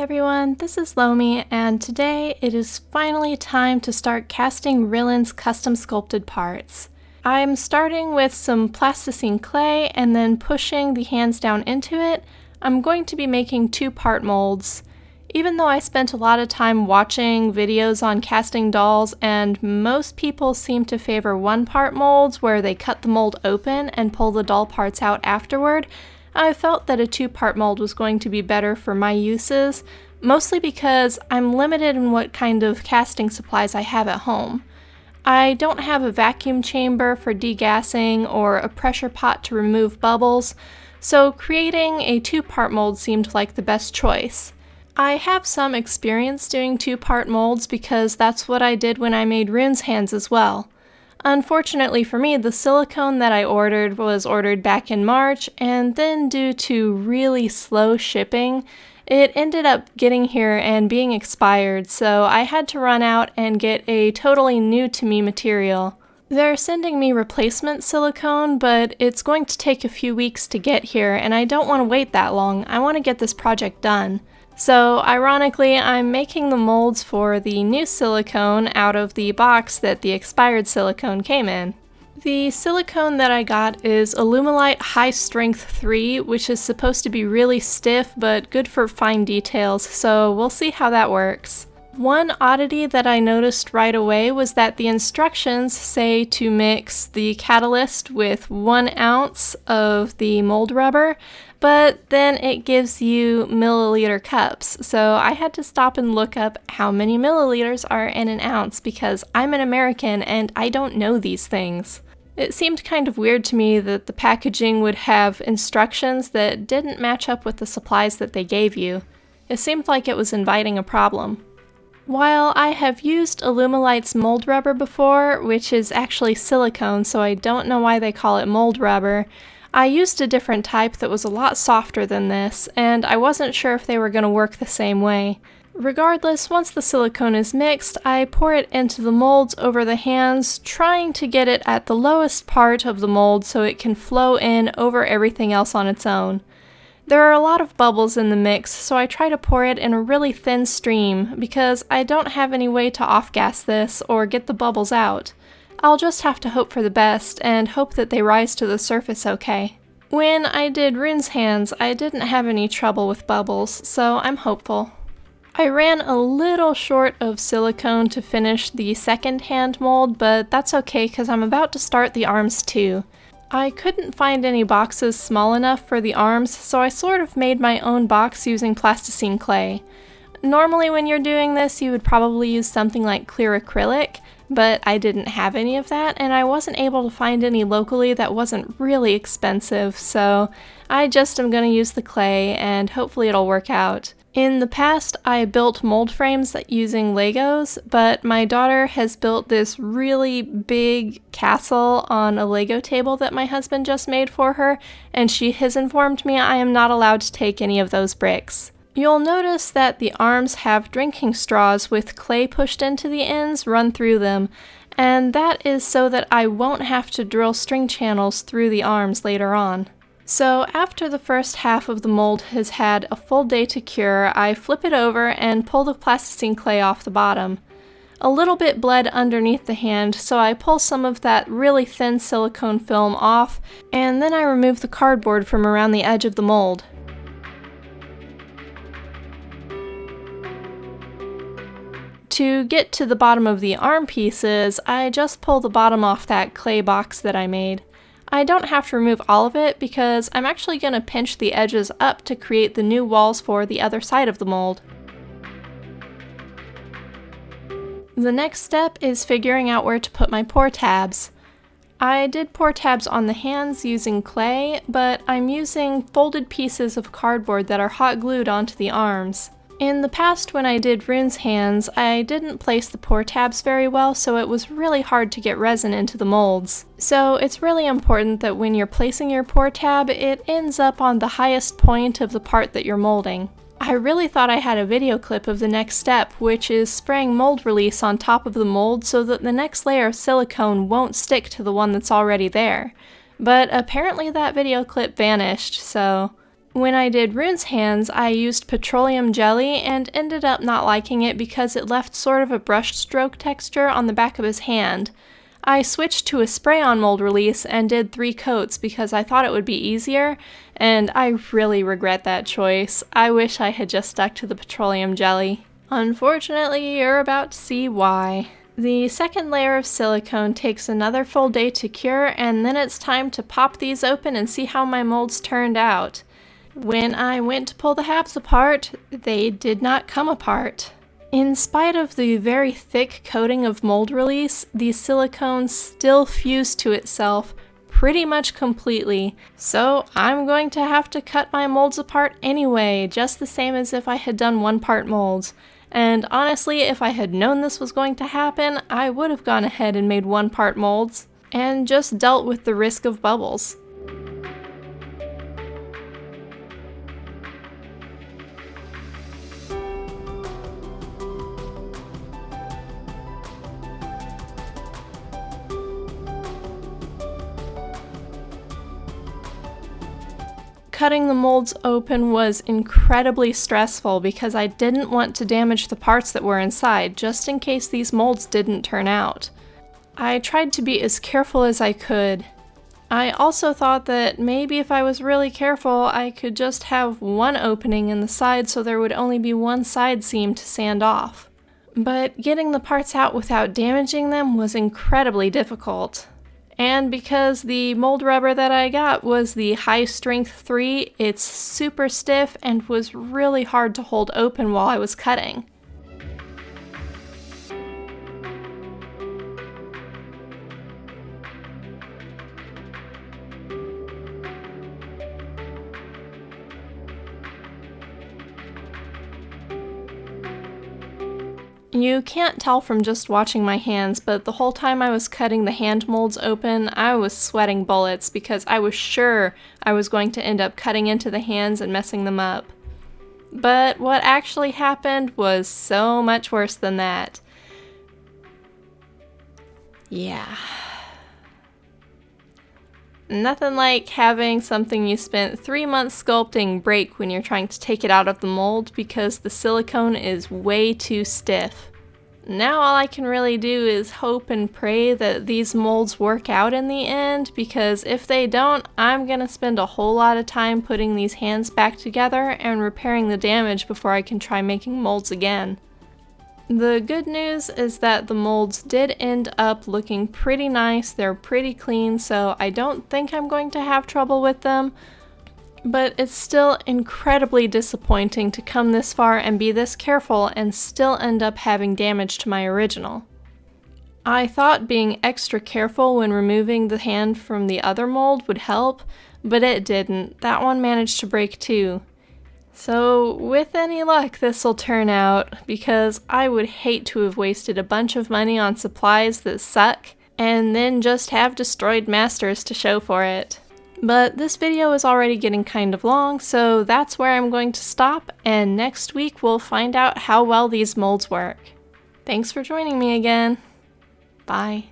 everyone, this is Lomi, and today it is finally time to start casting Rhyllyn's custom sculpted parts. I'm starting with some plasticine clay and then pushing the hands down into it. I'm going to be making 2-part molds. Even though I spent a lot of time watching videos on casting dolls, and most people seem to favor 1-part molds where they cut the mold open and pull the doll parts out afterward, I felt that a 2-part mold was going to be better for my uses, mostly because I'm limited in what kind of casting supplies I have at home. I don't have a vacuum chamber for degassing or a pressure pot to remove bubbles, so creating a 2-part mold seemed like the best choice. I have some experience doing 2-part molds because that's what I did when I made Rhyllyn's hands as well. Unfortunately for me, the silicone that I ordered was ordered back in March, and then due to really slow shipping, it ended up getting here and being expired, so I had to run out and get a totally new to me material. They're sending me replacement silicone, but it's going to take a few weeks to get here, and I don't want to wait that long. I want to get this project done. So, ironically, I'm making the molds for the new silicone out of the box that the expired silicone came in. The silicone that I got is Alumilite High Strength 3, which is supposed to be really stiff but good for fine details, so we'll see how that works. One oddity that I noticed right away was that the instructions say to mix the catalyst with 1 ounce of the mold rubber, but then it gives you milliliter cups, so I had to stop and look up how many milliliters are in an ounce because I'm an American and I don't know these things. It seemed kind of weird to me that the packaging would have instructions that didn't match up with the supplies that they gave you. It seemed like it was inviting a problem. While I have used Alumilite's mold rubber before, which is actually silicone, so I don't know why they call it mold rubber, I used a different type that was a lot softer than this, and I wasn't sure if they were going to work the same way. Regardless, once the silicone is mixed, I pour it into the molds over the hands, trying to get it at the lowest part of the mold so it can flow in over everything else on its own. There are a lot of bubbles in the mix, so I try to pour it in a really thin stream because I don't have any way to off-gas this or get the bubbles out. I'll just have to hope for the best and hope that they rise to the surface okay. When I did Rhyllyn's hands, I didn't have any trouble with bubbles, so I'm hopeful. I ran a little short of silicone to finish the second hand mold, but that's okay because I'm about to start the arms too. I couldn't find any boxes small enough for the arms, so I sort of made my own box using plasticine clay. Normally when you're doing this, you would probably use something like clear acrylic, but I didn't have any of that, and I wasn't able to find any locally that wasn't really expensive, so I just am going to use the clay and hopefully it'll work out. In the past, I built mold frames using Legos, but my daughter has built this really big castle on a Lego table that my husband just made for her, and she has informed me I am not allowed to take any of those bricks. You'll notice that the arms have drinking straws with clay pushed into the ends run through them, and that is so that I won't have to drill string channels through the arms later on. So after the first half of the mold has had a full day to cure, I flip it over and pull the plasticine clay off the bottom. A little bit bled underneath the hand, so I pull some of that really thin silicone film off, and then I remove the cardboard from around the edge of the mold. To get to the bottom of the arm pieces, I just pull the bottom off that clay box that I made. I don't have to remove all of it because I'm actually going to pinch the edges up to create the new walls for the other side of the mold. The next step is figuring out where to put my pour tabs. I did pour tabs on the hands using clay, but I'm using folded pieces of cardboard that are hot glued onto the arms. In the past, when I did Rhyllyn's hands, I didn't place the pour tabs very well, so it was really hard to get resin into the molds. So it's really important that when you're placing your pour tab, it ends up on the highest point of the part that you're molding. I really thought I had a video clip of the next step, which is spraying mold release on top of the mold so that the next layer of silicone won't stick to the one that's already there. But apparently that video clip vanished, so When I did Rune's hands, I used petroleum jelly and ended up not liking it because it left sort of a brush stroke texture on the back of his hand. I switched to a spray-on mold release and did 3 coats because I thought it would be easier, and I really regret that choice. I wish I had just stuck to the petroleum jelly. Unfortunately, you're about to see why. The second layer of silicone takes another full day to cure, and then it's time to pop these open and see how my molds turned out. When I went to pull the halves apart, they did not come apart. In spite of the very thick coating of mold release, the silicone still fused to itself pretty much completely, so I'm going to have to cut my molds apart anyway, just the same as if I had done 1-part molds. And honestly, if I had known this was going to happen, I would have gone ahead and made 1-part molds, and just dealt with the risk of bubbles. Cutting the molds open was incredibly stressful because I didn't want to damage the parts that were inside, just in case these molds didn't turn out. I tried to be as careful as I could. I also thought that maybe if I was really careful, I could just have one opening in the side so there would only be one side seam to sand off. But getting the parts out without damaging them was incredibly difficult. And because the mold rubber that I got was the high strength 3, it's super stiff and was really hard to hold open while I was cutting. You can't tell from just watching my hands, but the whole time I was cutting the hand molds open, I was sweating bullets because I was sure I was going to end up cutting into the hands and messing them up. But what actually happened was so much worse than that. Yeah. Nothing like having something you spent 3 months sculpting break when you're trying to take it out of the mold because the silicone is way too stiff. Now all I can really do is hope and pray that these molds work out in the end, because if they don't, I'm gonna spend a whole lot of time putting these hands back together and repairing the damage before I can try making molds again. The good news is that the molds did end up looking pretty nice. They're pretty clean, so I don't think I'm going to have trouble with them. But it's still incredibly disappointing to come this far and be this careful and still end up having damage to my original. I thought being extra careful when removing the hand from the other mold would help, but it didn't. That one managed to break too. So with any luck this'll turn out, because I would hate to have wasted a bunch of money on supplies that suck and then just have destroyed masters to show for it. But this video is already getting kind of long, so that's where I'm going to stop, and next week we'll find out how well these molds work. Thanks for joining me again. Bye.